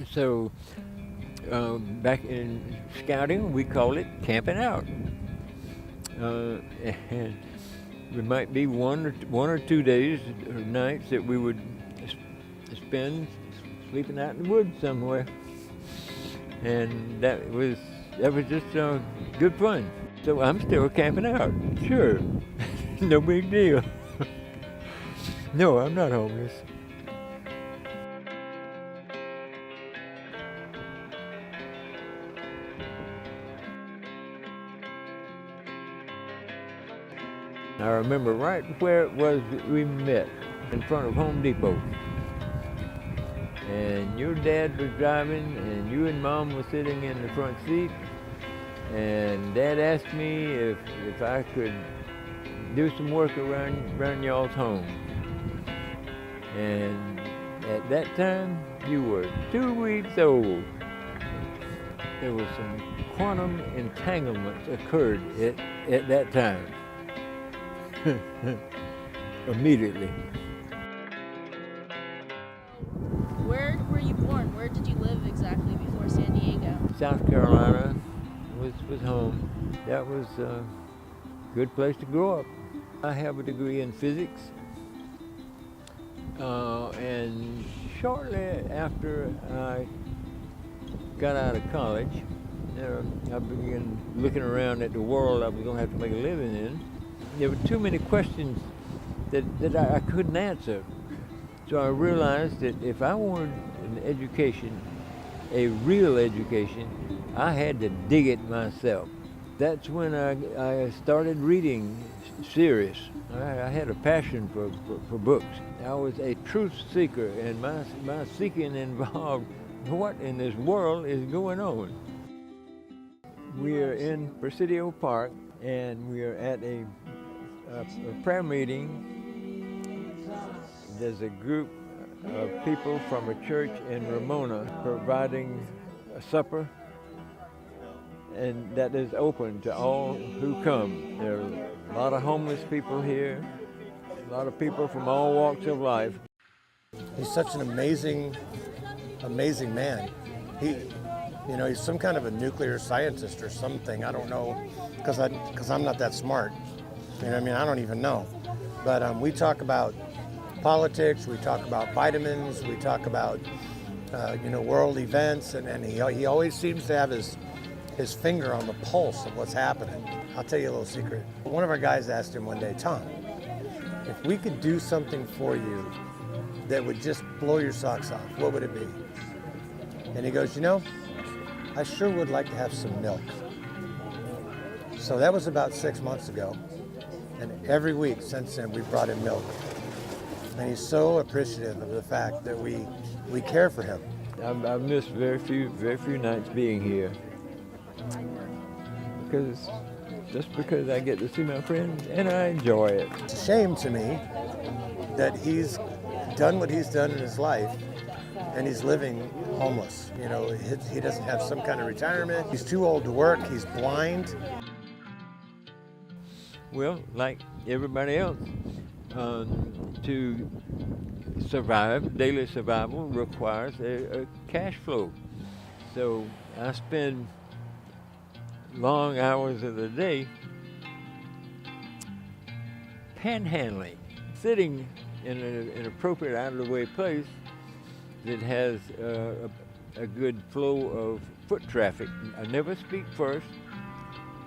So back in scouting, we call it camping out. And there might be one or 2 days or nights that we would spend sleeping out in the woods somewhere, and that was just good fun. So I'm still camping out, sure, no big deal. No, I'm not homeless. I remember right where it was that we met, in front of Home Depot. And your dad was driving, and you and Mom were sitting in the front seat. And Dad asked me if I could do some work around y'all's home. And at that time, you were 2 weeks old. There was some quantum entanglements occurred at that time. Immediately. Where were you born? Where did you live exactly before San Diego? South Carolina was home. That was a good place to grow up. I have a degree in physics, and shortly after I got out of college, I began looking around at the world I was going to have to make a living in. There were too many questions that I couldn't answer. So I realized that if I wanted an education, a real education, I had to dig it myself. That's when I started reading serious. I had a passion for books. I was a truth seeker, and my seeking involved what in this world is going on. We are in Presidio Park, and we are at a prayer meeting. There's a group of people from a church in Ramona providing a supper, and that is open to all who come. There are a lot of homeless people here, a lot of people from all walks of life. He's such an amazing man. He's some kind of a nuclear scientist or something. I don't know, because I'm not that smart. I don't even know. But we talk about politics, we talk about vitamins, we talk about world events, and he always seems to have his finger on the pulse of what's happening. I'll tell you a little secret. One of our guys asked him one day, Tom, if we could do something for you that would just blow your socks off, what would it be? And he goes, I sure would like to have some milk. So that was about 6 months ago. And every week since then, we brought him milk. And he's so appreciative of the fact that we care for him. I've missed very few nights being here because I get to see my friends and I enjoy it. It's a shame to me that he's done what he's done in his life and he's living homeless. He doesn't have some kind of retirement. He's too old to work. He's blind. Well, like everybody else, to survive, daily survival requires a cash flow. So I spend long hours of the day panhandling, sitting in an appropriate out-of-the-way place that has a good flow of foot traffic. I never speak first,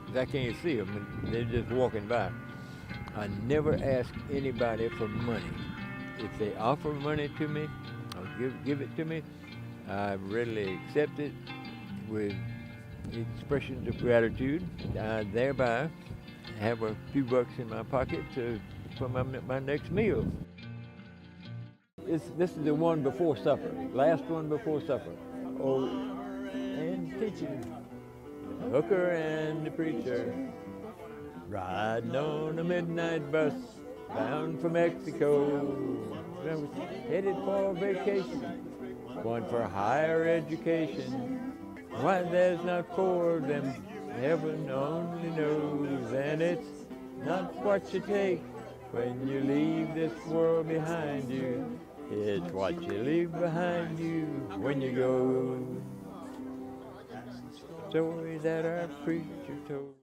because I can't see them, they're just walking by. I never ask anybody for money. If they offer money to me, or give it to me, I readily accept it with expressions of gratitude. I thereby have a few bucks in my pocket for my next meal. This is the one before supper, last one before supper. Oh, and teaching. The hooker and the preacher riding on a midnight bus bound for Mexico. I was headed for vacation, one for higher education. Why there's not four of them, heaven only knows. And it's not what you take when you leave this world behind you, It's what you leave behind you when you go. Story that our preacher told.